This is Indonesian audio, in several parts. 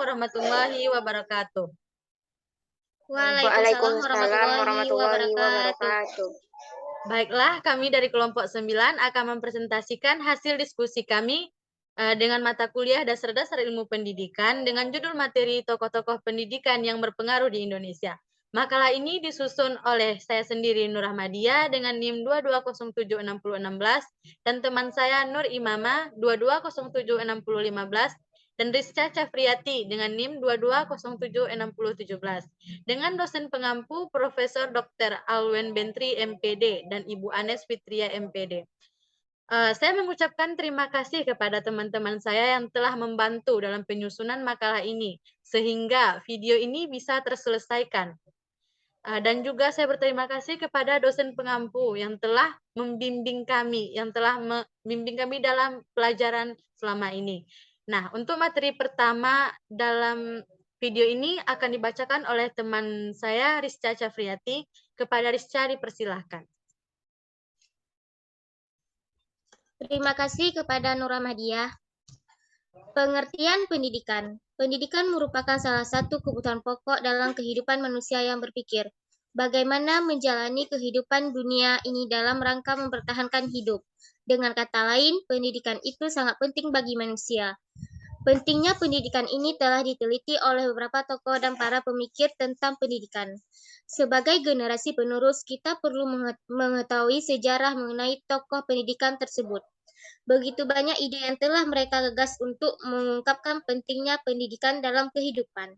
warahmatullahi wabarakatuh. Waalaikumsalam warahmatullahi warahmatullahi wabarakatuh. wabarakatuh. Baiklah, kami dari kelompok 9 akan mempresentasikan hasil diskusi kami dengan mata kuliah dasar-dasar ilmu pendidikan dengan judul materi tokoh-tokoh pendidikan yang berpengaruh di Indonesia. Makalah ini disusun oleh saya sendiri Nur Ahmadiyah dengan NIM 22076016 dan teman saya Nur Imamah 22076015 dan Rizka Cafriati dengan NIM 22076017 dengan dosen pengampu Profesor Dr. Alwen Bentri MPD dan Ibu Anes Fitria MPD. Saya mengucapkan terima kasih kepada teman-teman saya yang telah membantu dalam penyusunan makalah ini sehingga video ini bisa terselesaikan. Dan juga saya berterima kasih kepada dosen pengampu yang telah membimbing kami, dalam pelajaran selama ini. Nah, untuk materi pertama dalam video ini akan dibacakan oleh teman saya, Rizka Cafriati. Kepada Rizka dipersilahkan. Terima kasih kepada Nur Ahmadiyah. Pengertian pendidikan. Pendidikan merupakan salah satu kebutuhan pokok dalam kehidupan manusia yang berpikir. Bagaimana menjalani kehidupan dunia ini dalam rangka mempertahankan hidup. Dengan kata lain, pendidikan itu sangat penting bagi manusia. Pentingnya pendidikan ini telah diteliti oleh beberapa tokoh dan para pemikir tentang pendidikan. Sebagai generasi penerus, kita perlu mengetahui sejarah mengenai tokoh pendidikan tersebut. Begitu banyak ide yang telah mereka gagas untuk mengungkapkan pentingnya pendidikan dalam kehidupan.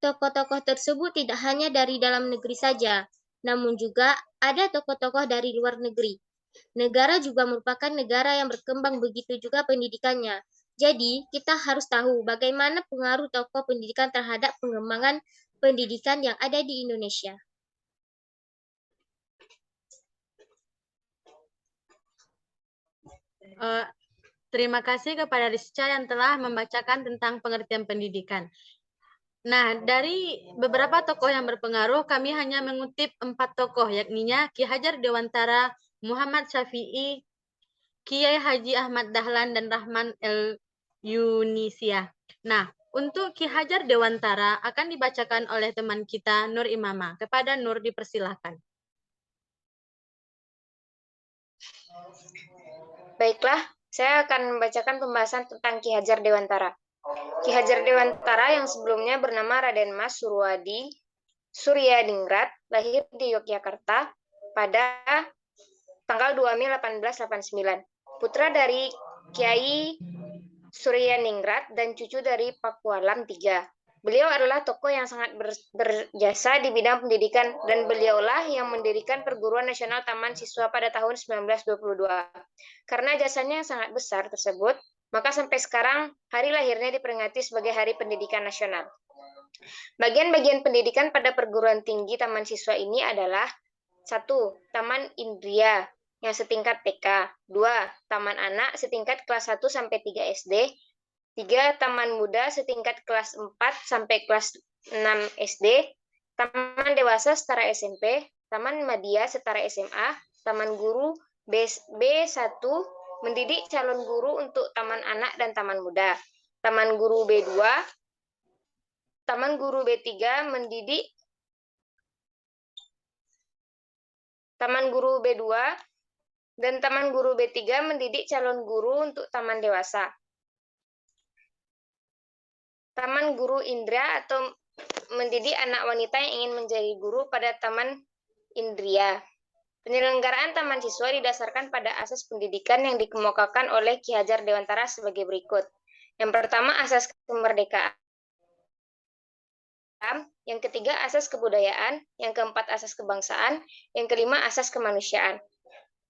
Tokoh-tokoh tersebut tidak hanya dari dalam negeri saja, namun juga ada tokoh-tokoh dari luar negeri. Negara juga merupakan negara yang berkembang, begitu juga pendidikannya. Jadi, kita harus tahu bagaimana pengaruh tokoh pendidikan terhadap pengembangan pendidikan yang ada di Indonesia. Terima kasih kepada Rizka yang telah membacakan tentang pengertian pendidikan. Nah, dari beberapa tokoh yang berpengaruh, kami hanya mengutip 4 tokoh, yakninya Ki Hajar Dewantara, Muhammad Syafi'i, Kiai Haji Ahmad Dahlan, dan Rahman El Yunisia. Nah, untuk Ki Hajar Dewantara akan dibacakan oleh teman kita Nur Imamah. Kepada Nur dipersilahkan. Baiklah, saya akan membacakan pembahasan tentang Ki Hajar Dewantara. Ki Hajar Dewantara yang sebelumnya bernama Raden Mas Suryadingrat lahir di Yogyakarta pada tanggal 2 Mei 1889. Putra dari Kiai Suryaningrat dan cucu dari Pakualam III. Beliau adalah tokoh yang sangat berjasa di bidang pendidikan dan beliaulah yang mendirikan Perguruan Nasional Taman Siswa pada tahun 1922. Karena jasanya yang sangat besar tersebut, maka sampai sekarang hari lahirnya diperingati sebagai Hari Pendidikan Nasional. Bagian-bagian pendidikan pada perguruan tinggi Taman Siswa ini adalah 1. Taman Indria yang setingkat TK, 2. Taman Anak setingkat kelas 1 sampai 3 SD, 3. Taman Muda setingkat kelas 4 sampai kelas 6 SD, Taman Dewasa setara SMP, Taman Madya setara SMA, Taman Guru B1 mendidik calon guru untuk Taman Anak dan Taman Muda, Taman Guru B2, Taman Guru B3 mendidik Taman Guru B2 dan Taman Guru B3 mendidik calon guru untuk Taman Dewasa. Taman Guru Indra atau mendidik anak wanita yang ingin menjadi guru pada Taman Indria. Penyelenggaraan Taman Siswa didasarkan pada asas pendidikan yang dikemukakan oleh Ki Hajar Dewantara sebagai berikut. Yang pertama, asas kemerdekaan. Yang ketiga, asas kebudayaan. Yang keempat, asas kebangsaan. Yang kelima, asas kemanusiaan.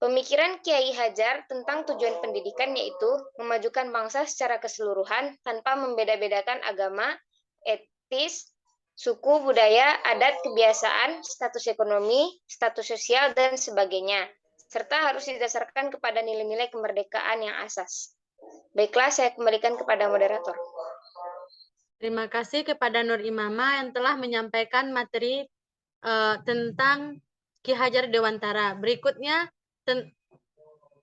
Pemikiran Kiai Hajar tentang tujuan pendidikan yaitu memajukan bangsa secara keseluruhan tanpa membeda-bedakan agama, etis, suku, budaya, adat, kebiasaan, status ekonomi, status sosial, dan sebagainya, serta harus didasarkan kepada nilai-nilai kemerdekaan yang asas. Baiklah, saya kembalikan kepada moderator. Terima kasih kepada Nur Imamah yang telah menyampaikan materi tentang Ki Hajar Dewantara. Berikutnya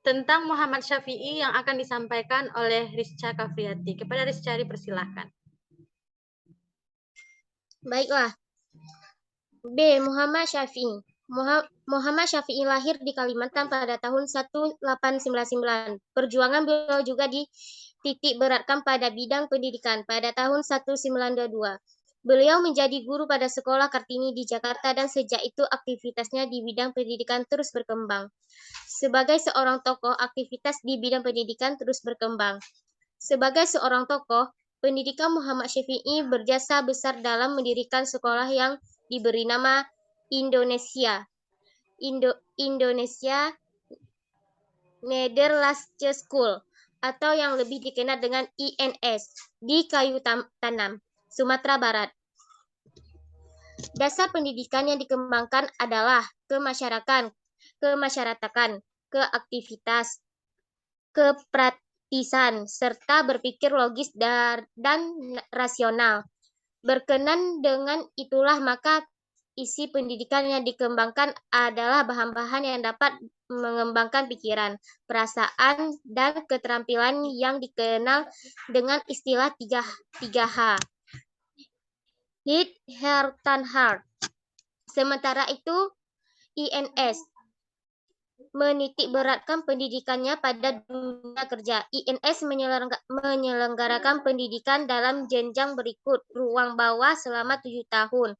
tentang Muhammad Syafi'i yang akan disampaikan oleh Rizka Cafriati. Kepada Rizka dipersilahkan. Baiklah. B. Muhammad Syafi'i. Muhammad Syafi'i lahir di Kalimantan pada tahun 1899. Perjuangan beliau juga dititik beratkan pada bidang pendidikan pada tahun 1922. Beliau menjadi guru pada Sekolah Kartini di Jakarta dan sejak itu aktivitasnya di bidang pendidikan terus berkembang. Sebagai seorang tokoh, aktivitas di bidang pendidikan terus berkembang. Sebagai seorang tokoh, pendidikan Muhammad Syafi'i berjasa besar dalam mendirikan sekolah yang diberi nama Indonesia Nederlandsche School atau yang lebih dikenal dengan INS di Kayu Tanam, Sumatera Barat. Dasar pendidikan yang dikembangkan adalah kemasyarakatan, keaktivitas, kepraktisan, serta berpikir logis dan rasional. Berkenan dengan itulah maka isi pendidikan yang dikembangkan adalah bahan-bahan yang dapat mengembangkan pikiran, perasaan, dan keterampilan yang dikenal dengan istilah 3H. Head, Heart, and Heart. Sementara itu, INS menitik beratkan pendidikannya pada dunia kerja. INS menyelenggarakan pendidikan dalam jenjang berikut, ruang bawah selama 7 tahun,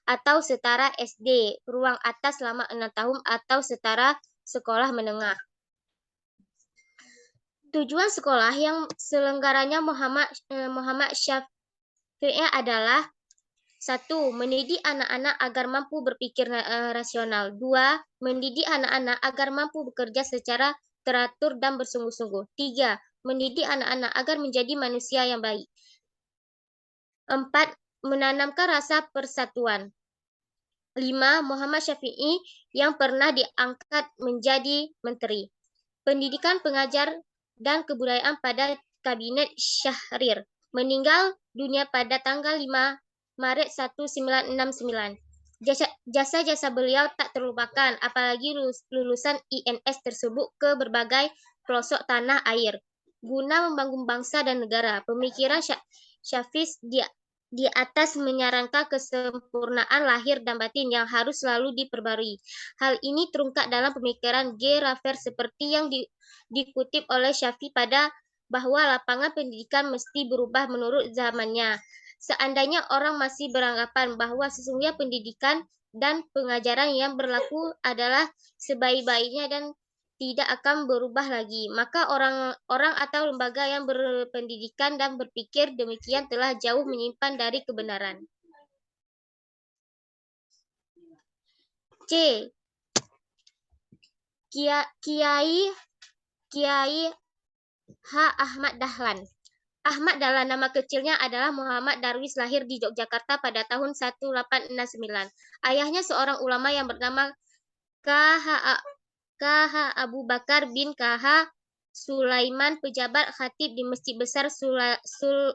atau setara SD, ruang atas selama 6 tahun, atau setara sekolah menengah. Tujuan sekolah yang selenggaranya Muhammad Syafi'i adalah 1. Mendidik anak-anak agar mampu berpikir rasional. 2. Mendidik anak-anak agar mampu bekerja secara teratur dan bersungguh-sungguh. 3. Mendidik anak-anak agar menjadi manusia yang baik. 4. Menanamkan rasa persatuan. 5. Muhammad Syafi'i yang pernah diangkat menjadi menteri Pendidikan, Pengajar, dan Kebudayaan pada Kabinet Syahrir. Meninggal dunia pada tanggal 5 Maret 1969. Jasa-jasa beliau tak terlupakan, apalagi lulusan INS tersebut ke berbagai pelosok tanah air, guna membangun bangsa dan negara. Pemikiran Syafi'i di atas menyarankan kesempurnaan lahir dan batin yang harus selalu diperbarui. Hal ini terungkap dalam pemikiran G. Raffer seperti yang dikutip oleh Syafi'i pada bahwa lapangan pendidikan mesti berubah menurut zamannya. Seandainya orang masih beranggapan bahwa sesungguhnya pendidikan dan pengajaran yang berlaku adalah sebaik-baiknya dan tidak akan berubah lagi, maka orang atau lembaga yang berpendidikan dan berpikir demikian telah jauh menyimpan dari kebenaran. C. Kiai H. Ahmad Dahlan. Ahmad Dahlan nama kecilnya adalah Muhammad Darwis, lahir di Yogyakarta pada tahun 1869. Ayahnya seorang ulama yang bernama KH Abu Bakar bin KH Sulaiman, pejabat khatib di Masjid Besar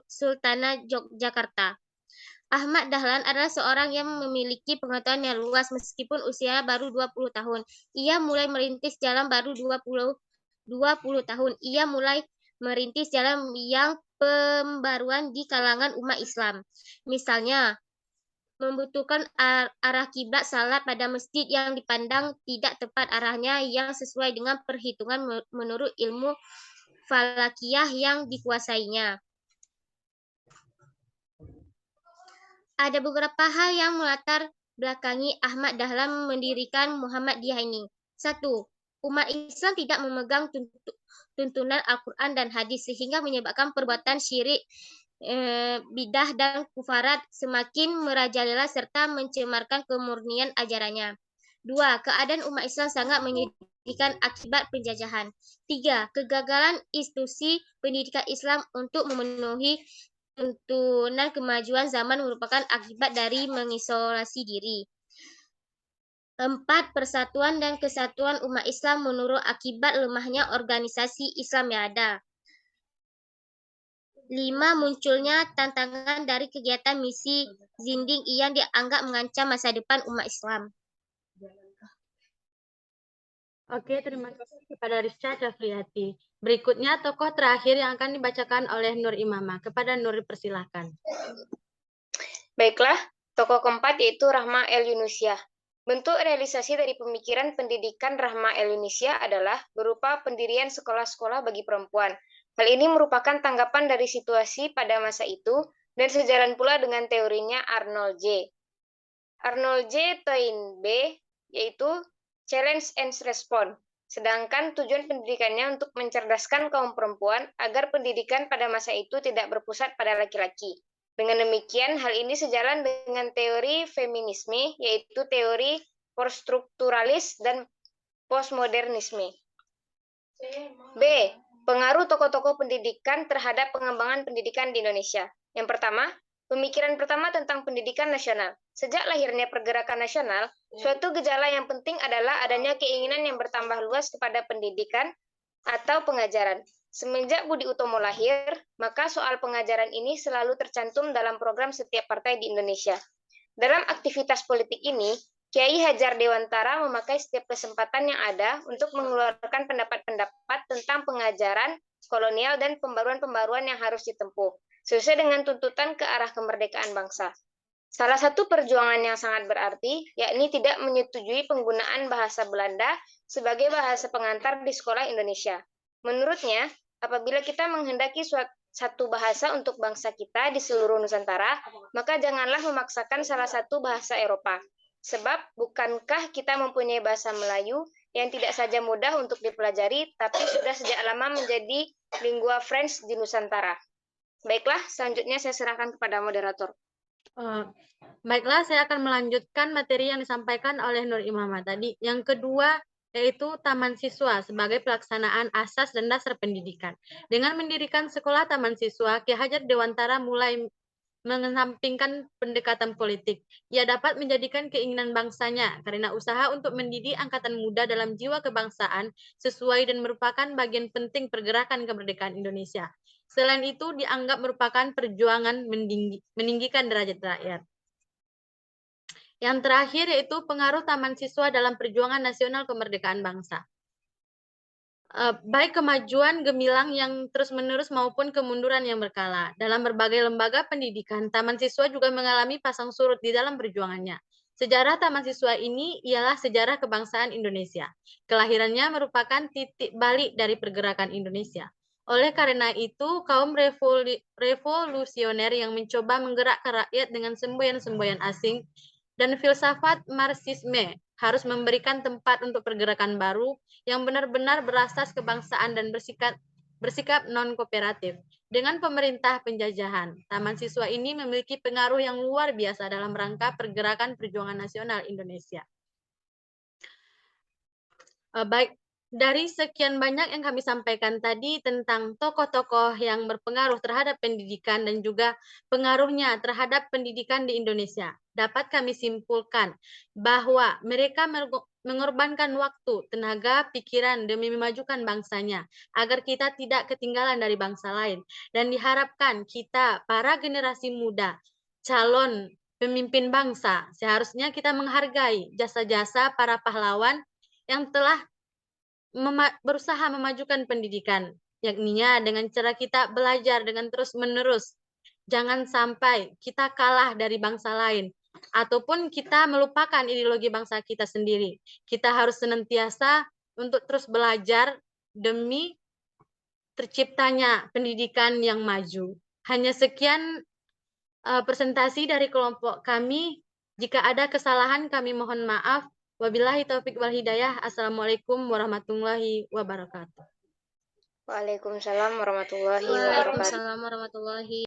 Sultanah Yogyakarta. Ahmad Dahlan adalah seorang yang memiliki pengetahuan yang luas meskipun usianya baru 20 tahun. Ia mulai merintis jalan baru 20 tahun. Ia mulai merintis jalan yang pembaruan di kalangan umat Islam. Misalnya, membutuhkan arah kiblat salat pada masjid yang dipandang tidak tepat arahnya yang sesuai dengan perhitungan menurut ilmu falakiyah yang dikuasainya. Ada beberapa hal yang melatar belakangi Ahmad Dahlan mendirikan Muhammadiyah ini. 1. Umat Islam tidak memegang tuntunan Al-Quran dan hadis sehingga menyebabkan perbuatan syirik, bidah dan kufarat semakin merajalela serta mencemarkan kemurnian ajarannya. 2. Keadaan umat Islam sangat menyedihkan akibat penjajahan. 3. Kegagalan institusi pendidikan Islam untuk memenuhi tuntunan kemajuan zaman merupakan akibat dari mengisolasi diri. 4. Persatuan dan kesatuan umat Islam menurut akibat lemahnya organisasi Islam yang ada. 5. Munculnya tantangan dari kegiatan misi Zinding yang dianggap mengancam masa depan umat Islam. Oke, terima kasih kepada Rizka Syafriati. Berikutnya tokoh terakhir yang akan dibacakan oleh Nur Imamah. Kepada Nur, persilahkan. Baiklah, Tokoh keempat yaitu Rahma El Yunusiah. Bentuk realisasi dari pemikiran pendidikan Rahma El Yunusiah adalah berupa pendirian sekolah-sekolah bagi perempuan. Hal ini merupakan tanggapan dari situasi pada masa itu dan sejalan pula dengan teorinya Arnold J. Arnold J. Toynbee yaitu Challenge and Response. Sedangkan tujuan pendidikannya untuk mencerdaskan kaum perempuan agar pendidikan pada masa itu tidak berpusat pada laki-laki. Dengan demikian, hal ini sejalan dengan teori feminisme, yaitu teori poststrukturalis dan postmodernisme. B. Pengaruh tokoh-tokoh pendidikan terhadap pengembangan pendidikan di Indonesia. Yang pertama, pemikiran pertama tentang pendidikan nasional. Sejak lahirnya pergerakan nasional, suatu gejala yang penting adalah adanya keinginan yang bertambah luas kepada pendidikan atau pengajaran. Semenjak Budi Utomo lahir, maka soal pengajaran ini selalu tercantum dalam program setiap partai di Indonesia. Dalam aktivitas politik ini, Kiai Hajar Dewantara memakai setiap kesempatan yang ada untuk mengeluarkan pendapat-pendapat tentang pengajaran kolonial dan pembaruan-pembaruan yang harus ditempuh, sesuai dengan tuntutan ke arah kemerdekaan bangsa. Salah satu perjuangan yang sangat berarti, yakni tidak menyetujui penggunaan bahasa Belanda sebagai bahasa pengantar di sekolah Indonesia. Menurutnya, apabila kita menghendaki satu bahasa untuk bangsa kita di seluruh Nusantara, maka janganlah memaksakan salah satu bahasa Eropa. Sebab, bukankah kita mempunyai bahasa Melayu yang tidak saja mudah untuk dipelajari, tapi sudah sejak lama menjadi lingua franca di Nusantara. Baiklah, selanjutnya saya serahkan kepada moderator. Baiklah, saya akan melanjutkan materi yang disampaikan oleh Nur Imamah tadi. Yang kedua, yaitu Taman Siswa sebagai pelaksanaan asas dan dasar pendidikan. Dengan mendirikan sekolah Taman Siswa, Ki Hajar Dewantara mulai mengesampingkan pendekatan politik. Ia dapat menjadikan keinginan bangsanya karena usaha untuk mendidik angkatan muda dalam jiwa kebangsaan sesuai dan merupakan bagian penting pergerakan kemerdekaan Indonesia. Selain itu, dianggap merupakan perjuangan meninggikan derajat rakyat. Yang terakhir yaitu pengaruh Taman Siswa dalam perjuangan nasional kemerdekaan bangsa. Baik kemajuan gemilang yang terus-menerus maupun kemunduran yang berkala. Dalam berbagai lembaga pendidikan, Taman Siswa juga mengalami pasang surut di dalam perjuangannya. Sejarah Taman Siswa ini ialah sejarah kebangsaan Indonesia. Kelahirannya merupakan titik balik dari pergerakan Indonesia. Oleh karena itu, kaum revolusioner yang mencoba menggerakkan rakyat dengan semboyan-semboyan asing dan filsafat Marxisme harus memberikan tempat untuk pergerakan baru yang benar-benar berasas kebangsaan dan bersikap non-kooperatif. Dengan pemerintah penjajahan, Taman Siswa ini memiliki pengaruh yang luar biasa dalam rangka pergerakan perjuangan nasional Indonesia. Baik, dari sekian banyak yang kami sampaikan tadi tentang tokoh-tokoh yang berpengaruh terhadap pendidikan dan juga pengaruhnya terhadap pendidikan di Indonesia, dapat kami simpulkan bahwa mereka mengorbankan waktu, tenaga, pikiran demi memajukan bangsanya agar kita tidak ketinggalan dari bangsa lain. Dan diharapkan kita, para generasi muda, calon pemimpin bangsa, seharusnya kita menghargai jasa-jasa para pahlawan yang telah berusaha memajukan pendidikan, yakninya dengan cara kita belajar dengan terus-menerus. Jangan sampai kita kalah dari bangsa lain, ataupun kita melupakan ideologi bangsa kita sendiri. Kita harus senantiasa untuk terus belajar demi terciptanya pendidikan yang maju. Hanya sekian presentasi dari kelompok kami. Jika ada kesalahan kami mohon maaf. Wabillahi taufik wal hidayah. Assalamualaikum warahmatullahi wabarakatuh. Waalaikumsalam warahmatullahi wabarakatuh. Waalaikumsalam warahmatullahi